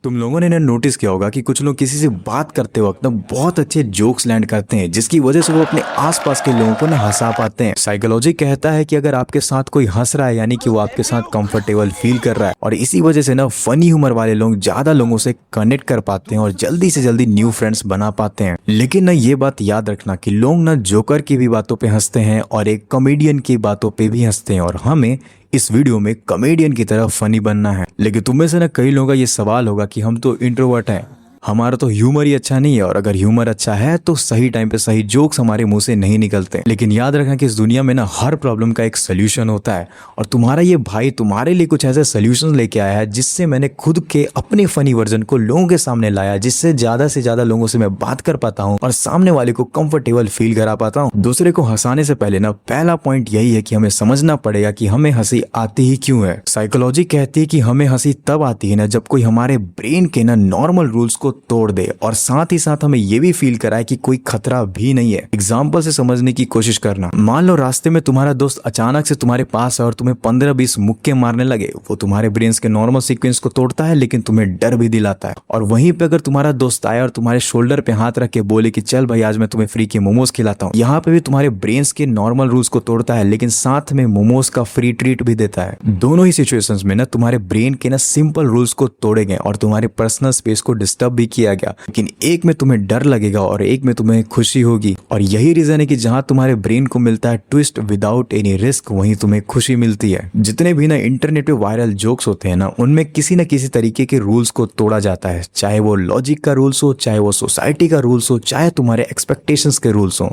तुम लोगों ने नोटिस किया होगा कि कुछ लोग किसी से बात करते वक्त ना बहुत अच्छे जोक्स लैंड करते हैं, जिसकी वजह से वो अपने आसपास के लोगों को ना हंसा पाते हैं। साइकोलॉजी कहता है कि अगर आपके साथ कोई हंस रहा है यानी कि वो आपके साथ कंफर्टेबल फील कर रहा है, और इसी वजह से ना फनी ह्यूमर वाले लोग ज्यादा लोगों से कनेक्ट कर पाते हैं और जल्दी से जल्दी न्यू फ्रेंड्स बना पाते हैं। लेकिन ना ये बात याद रखना कि लोग ना जोकर की भी बातों पे हंसते हैं और एक कॉमेडियन की बातों पे भी हंसते हैं, और हमें इस वीडियो में कॉमेडियन की तरह फनी बनना है। लेकिन तुम में से ना कई लोगों का ये सवाल होगा कि हम तो इंट्रोवर्ट हैं, हमारा तो ह्यूमर ही अच्छा नहीं है, और अगर ह्यूमर अच्छा है तो सही टाइम पे सही जोक्स हमारे मुंह से नहीं निकलते। लेकिन याद रखना कि इस दुनिया में ना हर प्रॉब्लम का एक सोल्यूशन होता है, और तुम्हारा ये भाई तुम्हारे लिए कुछ ऐसे सोल्यूशन लेके आया है जिससे मैंने खुद के अपने फनी वर्जन को लोगों के सामने लाया, जिससे ज्यादा से ज्यादा लोगों से मैं बात कर पाता हूँ और सामने वाले को कंफर्टेबल फील करा पाता हूँ। दूसरे को हंसाने से पहले ना पहला पॉइंट यही है कि हमें समझना पड़ेगा कि हमें हंसी आती ही क्यों है। साइकोलॉजी कहती है कि हमें हंसी तब आती है ना जब कोई हमारे ब्रेन के ना नॉर्मल रूल्स को तोड़ दे, और साथ ही साथ हमें ये भी फील कराए कि कोई खतरा भी नहीं है। एग्जाम्पल से समझने की कोशिश करना। मान लो रास्ते में तुम्हारा दोस्त अचानक से तुम्हारे पास है और तुम्हें 15-20 मुक्के मारने लगे। वो तुम्हारे ब्रेन के नॉर्मल सीक्वेंस को तोड़ता है लेकिन तुम्हें डर भी दिलाता है। और वहीं पे अगर तुम्हारा दोस्त आया और तुम्हारे शोल्डर पे हाथ रख के बोले कि चल भाई आज मैं तुम्हें फ्री के मोमोज खिलाता हूँ, यहाँ पे भी तुम्हारे ब्रेन के नॉर्मल रूल्स को तोड़ता है लेकिन साथ में मोमोज का फ्री ट्रीट भी देता है। दोनों ही सिचुएशंस में ना तुम्हारे ब्रेन के ना सिंपल रूल्स को तोड़े गए और तुम्हारे पर्सनल स्पेस को डिस्टर्ब भी किया गया, लेकिन एक में तुम्हें डर लगेगा और एक में तुम्हें खुशी होगी। और यही रीजन है कि जहां तुम्हारे ब्रेन को मिलता है ट्विस्ट विदाउट एनी रिस्क, वहीं तुम्हें खुशी मिलती है। जितने भी ना इंटरनेट पे वायरल जोक्स होते हैं ना, उनमें किसी न किसी तरीके के रूल्स को तोड़ा जाता है, चाहे वो लॉजिक का रूल्स हो, चाहे वो सोसाइटी का रूल्स हो, चाहे तुम्हारे एक्सपेक्टेशंस के रूल्स हो।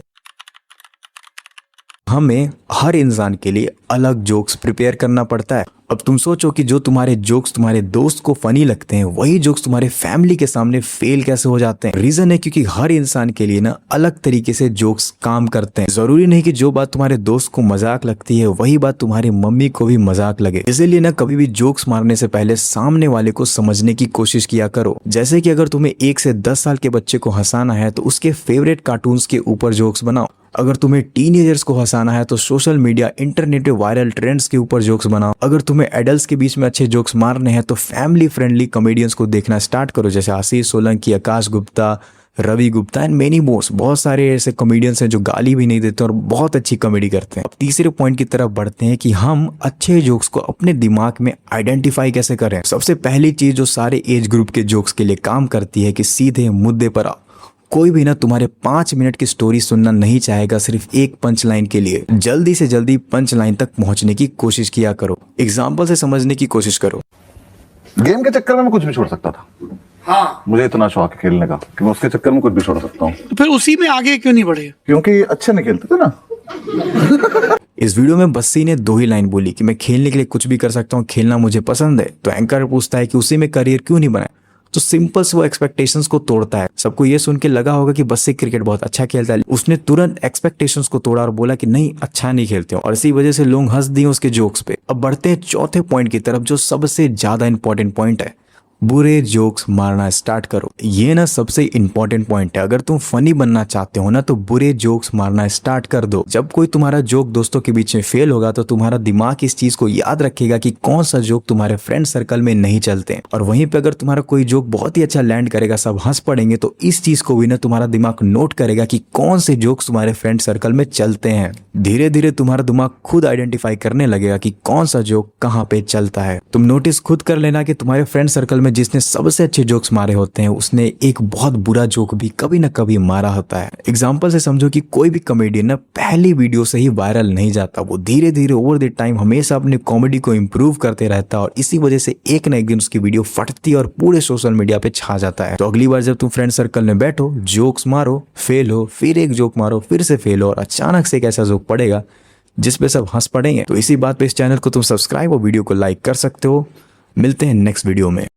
हमें हर इंसान के लिए अलग जोक्स प्रिपेयर करना पड़ता है। अब तुम सोचो कि जो तुम्हारे जोक्स तुम्हारे दोस्त को फनी लगते हैं, वही जोक्स तुम्हारे फैमिली के सामने फेल कैसे हो जाते हैं। रीजन है क्योंकि हर इंसान के लिए ना अलग तरीके से जोक्स काम करते हैं। जरूरी नहीं कि जो बात तुम्हारे दोस्त को मजाक लगती है वही बात तुम्हारी मम्मी को भी मजाक लगे। इसीलिए ना कभी भी जोक्स मारने से पहले सामने वाले को समझने की कोशिश किया करो। जैसे कि अगर तुम्हें 1 से 10 साल के बच्चे को हंसाना है तो उसके फेवरेट कार्टून्स के ऊपर जोक्स बनाओ। अगर तुम्हें टीनेजर्स को हंसाना है तो सोशल मीडिया इंटरनेट पे वायरल ट्रेंड्स के ऊपर जोक्स बनाओ। अगर तुम्हें एडल्ट्स के बीच में अच्छे जोक्स मारने हैं तो फैमिली फ्रेंडली कॉमेडियंस को देखना स्टार्ट करो, जैसे Ashish Solanki, Akash Gupta, Ravi Gupta and many mores. बहुत सारे ऐसे कॉमेडियंस हैं जो गाली भी नहीं देते और बहुत अच्छी कॉमेडी करते हैं। अब तीसरे पॉइंट की तरफ बढ़ते हैं कि हम अच्छे जोक्स को अपने दिमाग में आइडेंटिफाई कैसे करें। सबसे पहली चीज जो सारे एज ग्रुप के जोक्स के लिए काम करती है कि सीधे मुद्दे पर आओ। कोई भी ना तुम्हारे 5 मिनट की स्टोरी सुनना नहीं चाहेगा सिर्फ एक पंच लाइन के लिए। जल्दी से जल्दी पंच लाइन तक पहुंचने की कोशिश किया करो, एग्जाम्पल से समझने की कोशिश करो। गेम के चक्कर में मैं कुछ भी छोड़ सकता था। हाँ, मुझे इतना शौक है खेलने का कि मैं उसके चक्कर में कुछ भी छोड़ सकता हूँ। तो फिर उसी में आगे क्यों नहीं बढ़े? क्योंकि अच्छे नहीं खेलते थे ना। इस वीडियो में बस्सी ने 2 ही लाइन बोली कि मैं खेलने के लिए कुछ भी कर सकता हूँ, खेलना मुझे पसंद है। तो एंकर पूछता है कि उसी में करियर क्यों नहीं बनाया, तो सिंपल से वो एक्सपेक्टेशंस को तोड़ता है। सबको ये सुन के लगा होगा कि बस्सी क्रिकेट बहुत अच्छा खेलता है, उसने तुरंत एक्सपेक्टेशंस को तोड़ा और बोला कि नहीं अच्छा नहीं खेलते हो, और इसी वजह से लोग हंस दिए उसके जोक्स पे। अब बढ़ते हैं चौथे पॉइंट की तरफ, जो सबसे ज्यादा इंपॉर्टेंट पॉइंट है। बुरे जोक्स मारना स्टार्ट करो। ये ना सबसे इंपॉर्टेंट पॉइंट है। अगर तुम फनी बनना चाहते हो ना तो बुरे जोक्स मारना स्टार्ट कर दो। जब कोई तुम्हारा जोक दोस्तों के बीच में फेल होगा तो तुम्हारा दिमाग इस चीज को याद रखेगा कि कौन सा जोक तुम्हारे फ्रेंड सर्कल में नहीं चलते, और वहीं पे अगर तुम्हारा कोई जोक बहुत ही अच्छा लैंड करेगा, सब हंस पड़ेंगे, तो इस चीज को भी ना तुम्हारा दिमाग नोट करेगा कि कौन से जोक्स तुम्हारे फ्रेंड सर्कल में चलते हैं। धीरे धीरे तुम्हारा दिमाग खुद आइडेंटिफाई करने लगेगा कि कौन सा जोक कहाँ पे चलता है। तुम नोटिस खुद कर लेना कि तुम्हारे फ्रेंड सर्कल में जिसने सबसे अच्छे जोक्स मारे होते हैं उसने एक बहुत बुरा जोक भी कभी ना कभी मारा होता है। एग्जाम्पल से समझो कि कोई भी कॉमेडियन ना पहली वीडियो से ही वायरल नहीं जाता, वो धीरे धीरे ओवर द टाइम हमेशा अपनी कॉमेडी को इंप्रूव करते रहता है, और इसी वजह से एक ना एक दिन उसकी वीडियो फटती और पूरे सोशल मीडिया पे छा जाता है। तो अगली बार जब तुम फ्रेंड सर्कल में बैठो, जोक्स मारो, फेल हो, फिर एक जोक मारो, फिर से फेल हो, और अचानक से एक ऐसा जोक पड़ेगा जिसपे सब हंस पड़ेंगे, तो इसी बात पे इस चैनल को तुम सब्सक्राइब और वीडियो को लाइक कर सकते हो। मिलते हैं नेक्स्ट वीडियो में।